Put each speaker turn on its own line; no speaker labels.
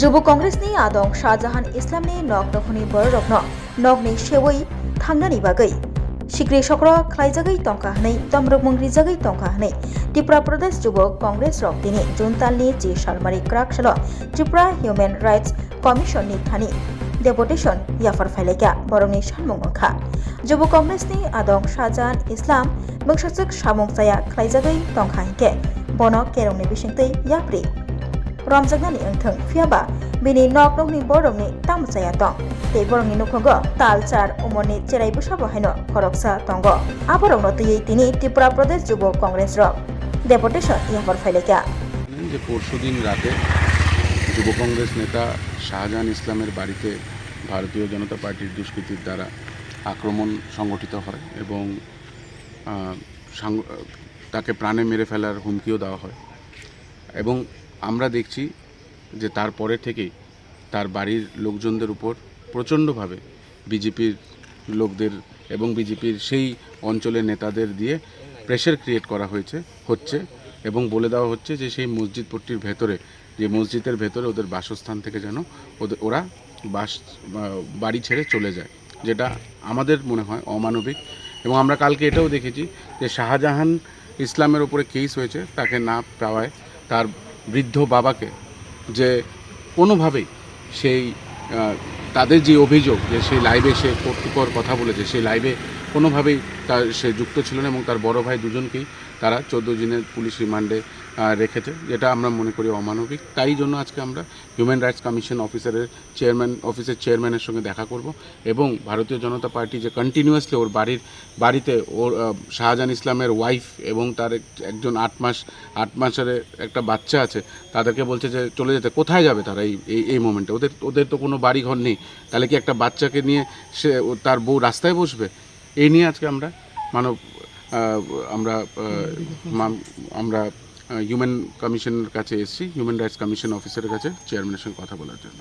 যুব কংগ্रेसनि आदं शाहजाहान इस्लामनि नग-नखनि बर'रकनो नगनि सेवै थांनायनि बागै सिग्रि सक्र खालायजागै तंखा हनै तमरुक मंग्रिजागै तंखा हनै त्रिपुरा प्रदेश युब कांग्रेस रक दिनै जुनतालनि 10 सालमारि क्राकसालो त्रिपुरा ह्युमेन राइट्स कमिशननि थानि डेपुटेशन याफार फाइलायगा बरंनि सानमुं ओंखा युब कांग्रेसनि आदं शाहजाहान इस्लाम मोंसासक सामुंजाया खालायजागै तंखा हिंके बनो केरंनि बिसिंतै याफ्रि रमजागनानि ओंथों फियाबा बिनि नग-नखनि बरंनि तामसाया दं ते बरंनि नुखंगो तालचार उमरनि चेराइबो साबहायनो खरकसा तंगो आबरंनो तैयै तिनि त्रिपुरा प्रदेश युब कांग्रेस रक डेपुटेशन याफार फाइलायगा
যে পরশুদিন রাতে যুব কংগ্রেস নেতা শাহজাহান ইসলামের বাড়িতে ভারতীয় জনতা পার্টির দুষ্কৃতীর দ্বারা আক্রমণ সংগঠিত হয় এবং তাকে প্রাণে মেরে ফেলার হুমকিও দেওয়া হয় এবং আমরা দেখছি যে তারপরে থেকেই তার বাড়ির লোকজনদের উপর প্রচণ্ডভাবে বিজেপির লোকদের এবং বিজেপির সেই অঞ্চলের নেতাদের দিয়ে প্রেশার ক্রিয়েট করা হচ্ছে এবং বলে দেওয়া হচ্ছে যে সেই মসজিদ পট্টির ভেতরে যে মসজিদের ভেতরে ওদের বাসস্থান থেকে যেন ওরা বাড়ি ছেড়ে চলে যায়, যেটা আমাদের মনে হয় অমানবিক। এবং আমরা কালকে এটাও দেখেছি যে শাহজাহান ইসলামের উপরে কেস হয়েছে, তাকে না পাওয়ায় তার বৃদ্ধ বাবাকে যে কোনোভাবেই সেই তাদের যে অভিযোগ যে সেই লাইভে সে কর্তৃপর কথা বলেছে, সেই লাইভে কোনোভাবেই সে যুক্ত ছিল না এবং তার বড় ভাই দুজনকেই তারা 14 দিনের পুলিশ রিমান্ডে রেখেছে, যেটা আমরা মনে করি অমানবিক। তাই জন্য আজকে আমরা হিউম্যান রাইটস কমিশন অফিসের চেয়ারম্যানের সঙ্গে দেখা করব এবং ভারতীয় জনতা পার্টি যে কন্টিনিউয়াসলি ওর বাড়িতে ওর শাহজাহান ইসলামের ওয়াইফ এবং তার একজন 8 মাসের একটা বাচ্চা আছে, তাদেরকে বলছে যে চলে যেতে। কোথায় যাবে তারা এই মোমেন্টে? ওদের তো কোনো বাড়ি ঘর নেই, তাহলে কি একটা বাচ্চাকে নিয়ে সে তার বউ রাস্তায় বসবে? এই নিয়ে আজকে আমরা হিউম্যান কমিশনের কাছে এসেছি, হিউম্যান রাইটস কমিশন অফিসারের কাছে চেয়ারম্যানের সঙ্গে কথা বলার জন্য।